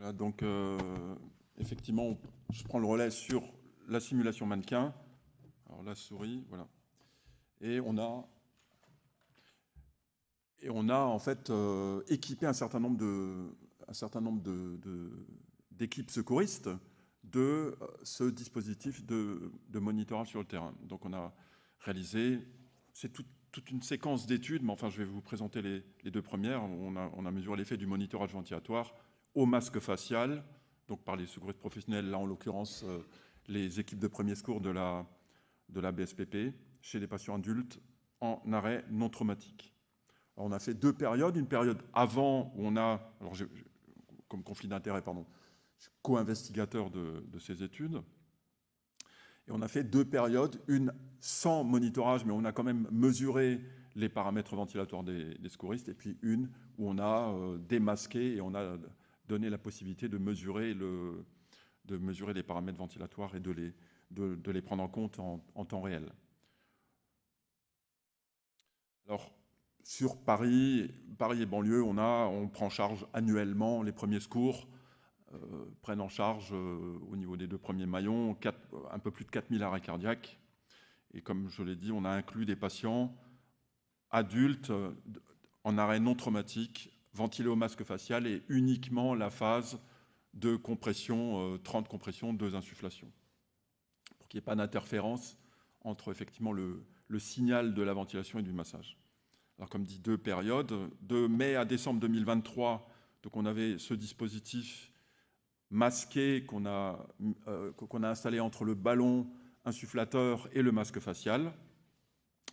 Voilà, donc effectivement, je prends le relais sur la simulation mannequin. Alors la souris, voilà. Et on a en fait équipé un certain nombre d'équipes secouristes de ce dispositif de monitorage sur le terrain. Donc on a réalisé, c'est toute une séquence d'études, mais enfin je vais vous présenter les deux premières. On a mesuré l'effet du monitorage ventilatoire au masque facial, donc par les secouristes professionnels, là en l'occurrence les équipes de premier secours de la BSPP, chez les patients adultes en arrêt non traumatique. Alors, on a fait deux périodes, une période avant où on a, alors comme conflit d'intérêt, pardon, je suis co-investigateur de ces études, et on a fait deux périodes, une sans monitorage, mais on a quand même mesuré les paramètres ventilatoires des secouristes, et puis une où on a démasqué et on a donné la possibilité de mesurer les paramètres ventilatoires et de les prendre en compte en temps réel. Alors, sur Paris et banlieue, on prend en charge annuellement les premiers secours, prennent en charge au niveau des deux premiers maillons un peu plus de 4000 arrêts cardiaques. Et comme je l'ai dit, on a inclus des patients adultes en arrêt non traumatique, ventilés au masque facial et uniquement la phase de compression, 30 compressions, 2 insufflations, pour qu'il n'y ait pas d'interférence entre effectivement le signal de la ventilation et du massage. Alors comme dit, deux périodes. De mai à décembre 2023, donc on avait ce dispositif masqué qu'on a installé entre le ballon insufflateur et le masque facial.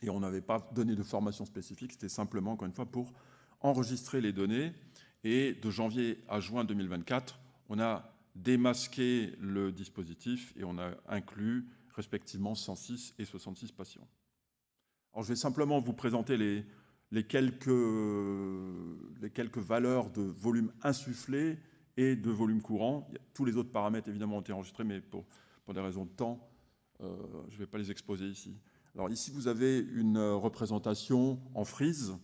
Et on n'avait pas donné de formation spécifique, c'était simplement, encore une fois, pour enregistrer les données. Et de janvier à juin 2024, on a démasqué le dispositif et on a inclus respectivement 106 et 66 patients. Alors je vais simplement vous présenter les quelques valeurs de volume insufflé et de volume courant. Tous les autres paramètres, évidemment, ont été enregistrés, mais pour des raisons de temps, je ne vais pas les exposer ici. Alors ici, vous avez une représentation en frise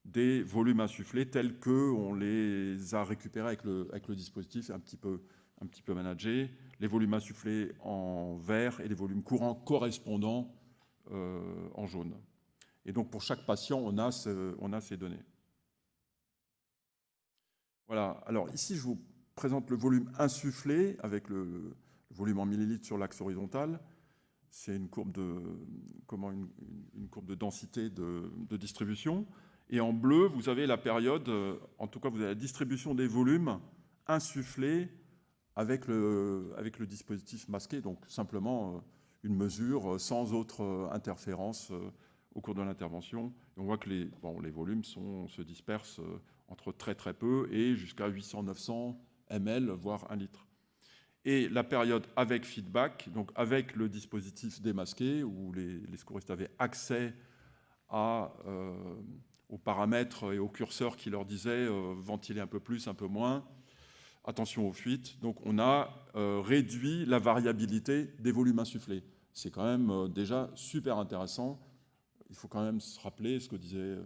des volumes insufflés tels qu'on les a récupérés avec le dispositif un petit peu managé. Les volumes insufflés en vert et les volumes courants correspondants en jaune. Et donc, pour chaque patient, on a ces données. Voilà. Alors, ici, je vous présente le volume insufflé avec le volume en millilitres sur l'axe horizontal. C'est une courbe de densité de distribution. Et en bleu, vous avez la période, en tout cas, vous avez la distribution des volumes insufflés avec le dispositif masqué. Donc, simplement une mesure sans autre interférence au cours de l'intervention. On voit que les volumes se dispersent entre très très peu et jusqu'à 800-900 ml, voire 1 litre. Et la période avec feedback, donc avec le dispositif démasqué, où les secouristes avaient accès aux paramètres et aux curseurs qui leur disaient ventiler un peu plus, un peu moins, attention aux fuites. Donc on a réduit la variabilité des volumes insufflés. C'est quand même déjà super intéressant. Il faut quand même se rappeler ce que disait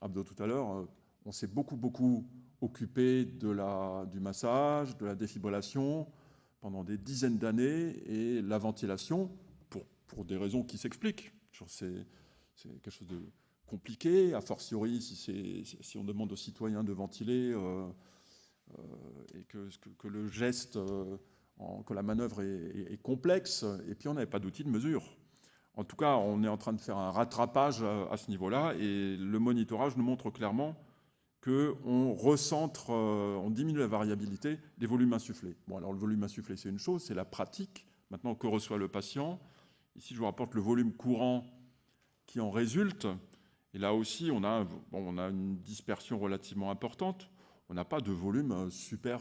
Abdo tout à l'heure. On s'est beaucoup occupé du massage, de la défibrillation pendant des dizaines d'années, et la ventilation, pour des raisons qui s'expliquent. C'est quelque chose de compliqué, a fortiori si on demande aux citoyens de ventiler et que le geste, que la manœuvre est complexe, et puis on n'avait pas d'outil de mesure. En tout cas, on est en train de faire un rattrapage à ce niveau-là, et le monitorage nous montre clairement qu'on recentre, on diminue la variabilité des volumes insufflés. Bon, alors le volume insufflé, c'est une chose, c'est la pratique. Maintenant, que reçoit le patient? Ici, je vous rapporte le volume courant qui en résulte. Et là aussi, on a une dispersion relativement importante. On n'a pas de volume super,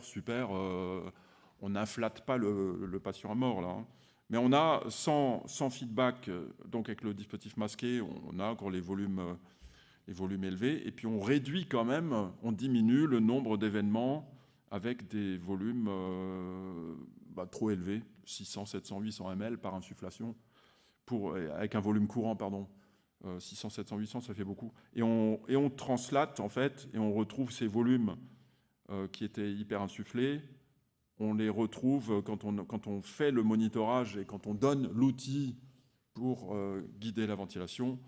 on n'inflate pas le patient à mort, là. Mais on a, sans feedback, donc avec le dispositif masqué, on a encore les volumes élevés. Et puis on réduit quand même, on diminue le nombre d'événements avec des volumes trop élevés, 600, 700, 800 ml par insufflation, avec un volume courant, pardon. 600, 700, 800, ça fait beaucoup. Et on translate, en fait, et on retrouve ces volumes qui étaient hyper insufflés on les retrouve quand on fait le monitorage et quand on donne l'outil pour guider la ventilation,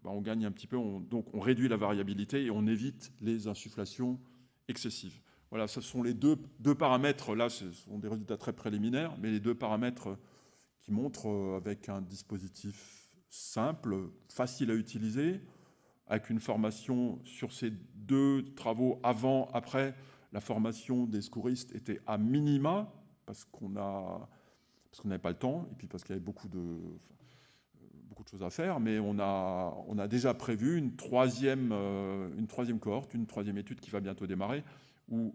on gagne un petit peu, donc on réduit la variabilité et on évite les insufflations excessives. Voilà, ce sont les deux paramètres, là ce sont des résultats très préliminaires, mais les deux paramètres qui montrent avec un dispositif simple, facile à utiliser, avec une formation sur ces 2 travaux avant, après. La formation des secouristes était à minima, parce qu'on n'avait pas le temps, et puis parce qu'il y avait beaucoup de choses à faire, mais on a déjà prévu une troisième cohorte, une troisième étude qui va bientôt démarrer, où,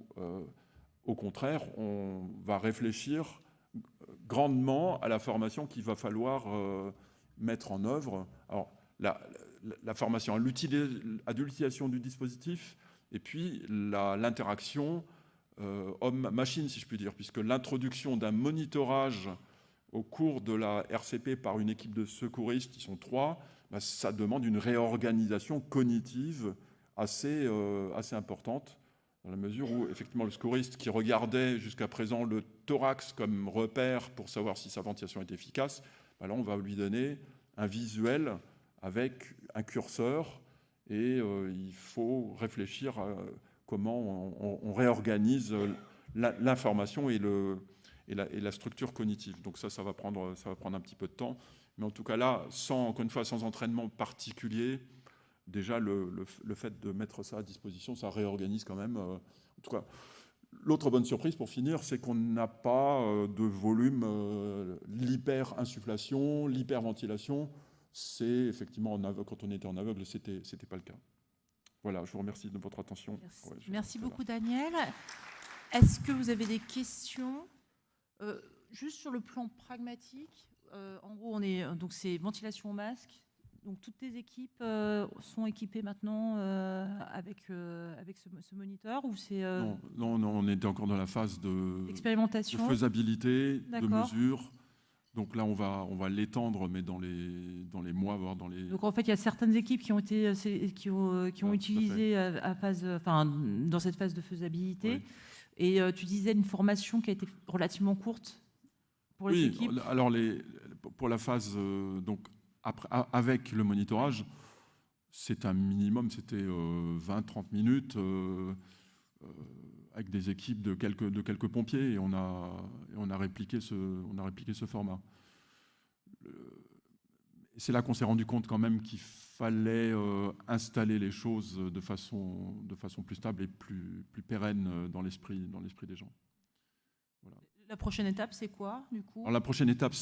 au contraire, on va réfléchir grandement à la formation qu'il va falloir mettre en œuvre. Alors, la formation à l'utilisation du dispositif, et puis l'interaction homme-machine, si je puis dire, puisque l'introduction d'un monitorage au cours de la RCP par une équipe de secouristes, ils sont 3, ça demande une réorganisation cognitive assez importante, dans la mesure où, effectivement, le secouriste qui regardait jusqu'à présent le thorax comme repère pour savoir si sa ventilation est efficace, là, on va lui donner un visuel avec un curseur et il faut réfléchir à comment on réorganise l'information et la structure cognitive. Donc ça va prendre un petit peu de temps. Mais en tout cas là, encore une fois, sans entraînement particulier, déjà le fait de mettre ça à disposition, ça réorganise quand même. En tout cas, l'autre bonne surprise pour finir, c'est qu'on n'a pas de volume, l'hyper-insufflation, l'hyperventilation. C'est effectivement, quand on était en aveugle, c'était pas le cas. Voilà, je vous remercie de votre attention. Merci, merci beaucoup Daniel. Est-ce que vous avez des questions juste sur le plan pragmatique, en gros, donc c'est ventilation au masque. Donc toutes les équipes sont équipées maintenant avec ce moniteur ou c'est non, on était encore dans la phase d'expérimentation, de faisabilité, de mesure. Donc là, on va l'étendre, mais dans les mois, voire dans les... Donc en fait, il y a certaines équipes qui ont utilisé dans cette phase de faisabilité. Oui. Et tu disais une formation qui a été relativement courte pour les équipes. Oui, alors pour la phase donc avec le monitorage, c'est un minimum, c'était 20-30 minutes avec des équipes de quelques pompiers, et on a répliqué ce format. C'est là qu'on s'est rendu compte quand même qu'il fallait installer les choses de façon plus stable et plus pérenne dans l'esprit des gens. Voilà. La prochaine étape, c'est quoi, du coup ? Alors, la prochaine étape,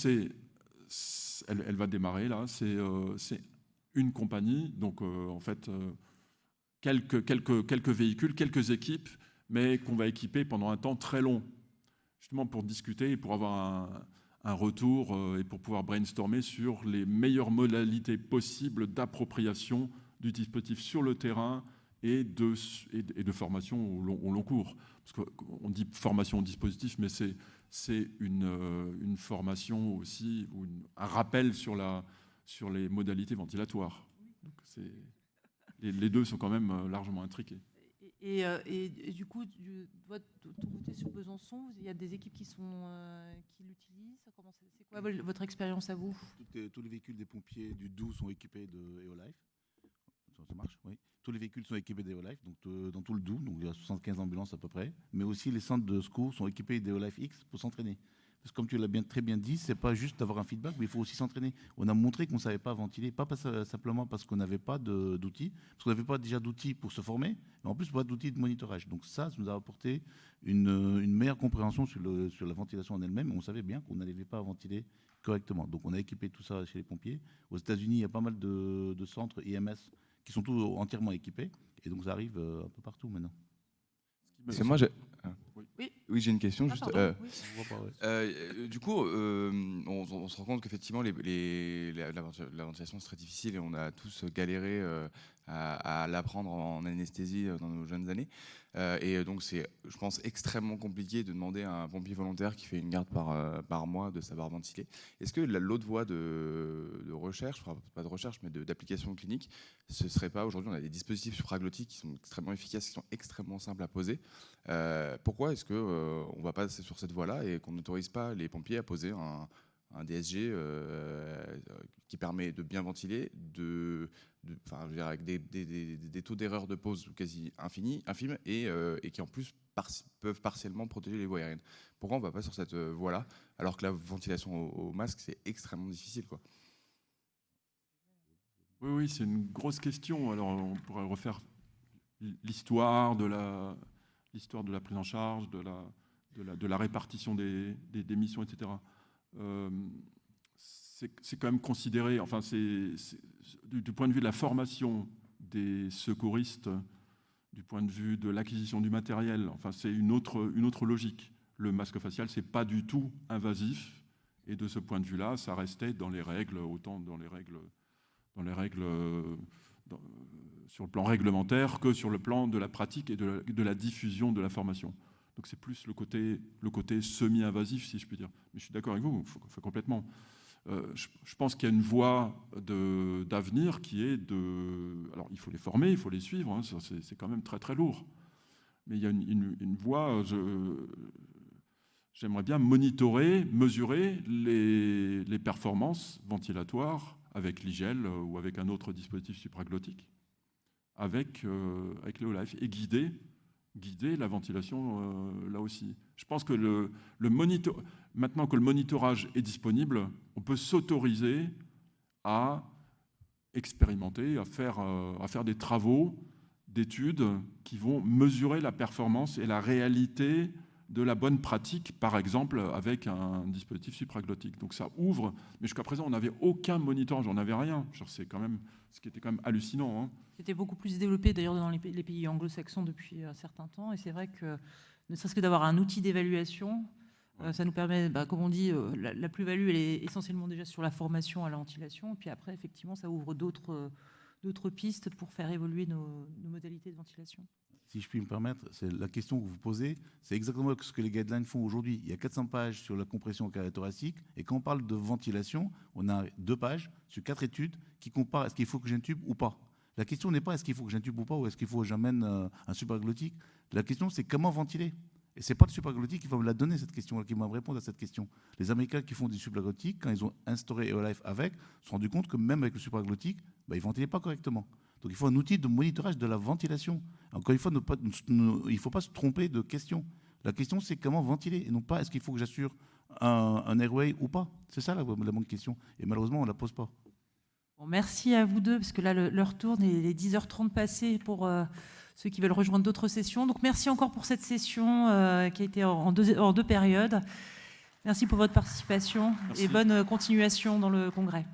elle va démarrer, là. C'est une compagnie, donc en fait, quelques véhicules, quelques équipes, mais qu'on va équiper pendant un temps très long, justement pour discuter et pour avoir un retour et pour pouvoir brainstormer sur les meilleures modalités possibles d'appropriation du dispositif sur le terrain et de formation au long cours. Parce qu'on dit formation au dispositif, mais c'est une formation aussi, ou un rappel sur les modalités ventilatoires. Donc les deux sont quand même largement intriqués. Et du coup, de ton côté sur Besançon, il y a des équipes qui l'utilisent. C'est quoi votre expérience à vous ? Tous les véhicules des pompiers du Doubs sont équipés de EOLife. Ça marche, oui. Tous les véhicules sont équipés d'EOLife, donc dans tout le Doubs, donc il y a 75 ambulances à peu près. Mais aussi les centres de secours sont équipés d'EOLife X pour s'entraîner. Parce que comme tu l'as très bien dit, c'est pas juste d'avoir un feedback, mais il faut aussi s'entraîner. On a montré qu'on ne savait pas ventiler, pas simplement parce qu'on n'avait pas d'outils, parce qu'on n'avait pas déjà d'outils pour se former, mais en plus pas d'outils de monitorage. Donc ça nous a apporté une meilleure compréhension sur la ventilation en elle-même. On savait bien qu'on n'arrivait pas à ventiler correctement. Donc on a équipé tout ça chez les pompiers. Aux États-Unis, il y a pas mal de centres IMS qui sont tous entièrement équipés, et donc ça arrive un peu partout maintenant. C'est moi, oui, j'ai une question. Juste, du coup, on se rend compte qu'effectivement, la ventilation, c'est très difficile et on a tous galéré à l'apprendre en anesthésie dans nos jeunes années. Et donc, c'est, je pense, extrêmement compliqué de demander à un pompier volontaire qui fait une garde par mois de savoir ventiler. Est-ce que l'autre voie de recherche, enfin, pas de recherche, mais d'application clinique, ce serait pas, aujourd'hui, on a des dispositifs supraglottiques qui sont extrêmement efficaces, qui sont extrêmement simples à poser. Pourquoi est-ce qu'on ne va pas sur cette voie-là et qu'on n'autorise pas les pompiers à poser un DSG qui permet de bien ventiler, je veux dire, avec des taux d'erreur de pose quasi infimes et qui en plus peuvent partiellement protéger les voies aériennes. Pourquoi on ne va pas sur cette voie-là, alors que la ventilation au masque, c'est extrêmement difficile, quoi. Oui, c'est une grosse question. Alors, on pourrait refaire l'histoire de la prise en charge, de la répartition des missions, etc. C'est quand même considéré, enfin, du point de vue de la formation des secouristes, du point de vue de l'acquisition du matériel, enfin, c'est une autre logique. Le masque facial, c'est pas du tout invasif, et de ce point de vue-là, ça restait dans les règles, autant dans les règles sur le plan réglementaire que sur le plan de la pratique et de la diffusion de la formation. Donc c'est plus le côté semi-invasif, si je puis dire. Mais je suis d'accord avec vous, complètement. Je pense qu'il y a une voie d'avenir qui est de... Alors il faut les former, il faut les suivre, hein, c'est quand même très très lourd. Mais il y a une voie... J'aimerais bien monitorer, mesurer les performances ventilatoires avec l'IGEL ou avec un autre dispositif supraglottique, avec l'EOLife, et guider la ventilation là aussi. Je pense que maintenant que le monitorage est disponible, on peut s'autoriser à expérimenter, à faire des travaux d'études qui vont mesurer la performance et la réalité de la bonne pratique, par exemple, avec un dispositif supraglottique. Donc ça ouvre, mais jusqu'à présent, on n'avait aucun monitorage, on n'avait rien. C'est quand même, ce qui était quand même hallucinant. Hein. C'était beaucoup plus développé d'ailleurs dans les pays anglo-saxons depuis un certain temps, et c'est vrai que ne serait-ce que d'avoir un outil d'évaluation, ça nous permet, comme on dit, la plus-value, elle est essentiellement déjà sur la formation à la ventilation, et puis après, effectivement, ça ouvre d'autres pistes pour faire évoluer nos modalités de ventilation. Si je puis me permettre, c'est la question que vous posez, c'est exactement ce que les guidelines font aujourd'hui. Il y a 400 pages sur la compression cardio-thoracique, et quand on parle de ventilation, on a 2 pages sur 4 études qui comparent est-ce qu'il faut que j'ai un tube ou pas. La question n'est pas est-ce qu'il faut que j'ai un tube ou pas, ou est-ce qu'il faut que j'amène un supraglottique. La question, c'est comment ventiler. Et ce n'est pas le supraglottique qui va me la donner, cette question, qui va me répondre à cette question. Les Américains qui font du supraglottique, quand ils ont instauré EOLife avec, se sont rendus compte que même avec le supraglottique, ils ne ventilaient pas correctement. Donc il faut un outil de monitorage de la ventilation. Encore une fois, il ne faut pas se tromper de question. La question, c'est comment ventiler, et non pas est-ce qu'il faut que j'assure un airway ou pas. C'est ça la bonne question. Et malheureusement, on ne la pose pas. Bon, merci à vous deux, parce que là, l'heure tourne et les 10h30 passées pour ceux qui veulent rejoindre d'autres sessions. Donc merci encore pour cette session qui a été en deux périodes. Merci pour votre participation. Merci. Et bonne continuation dans le congrès.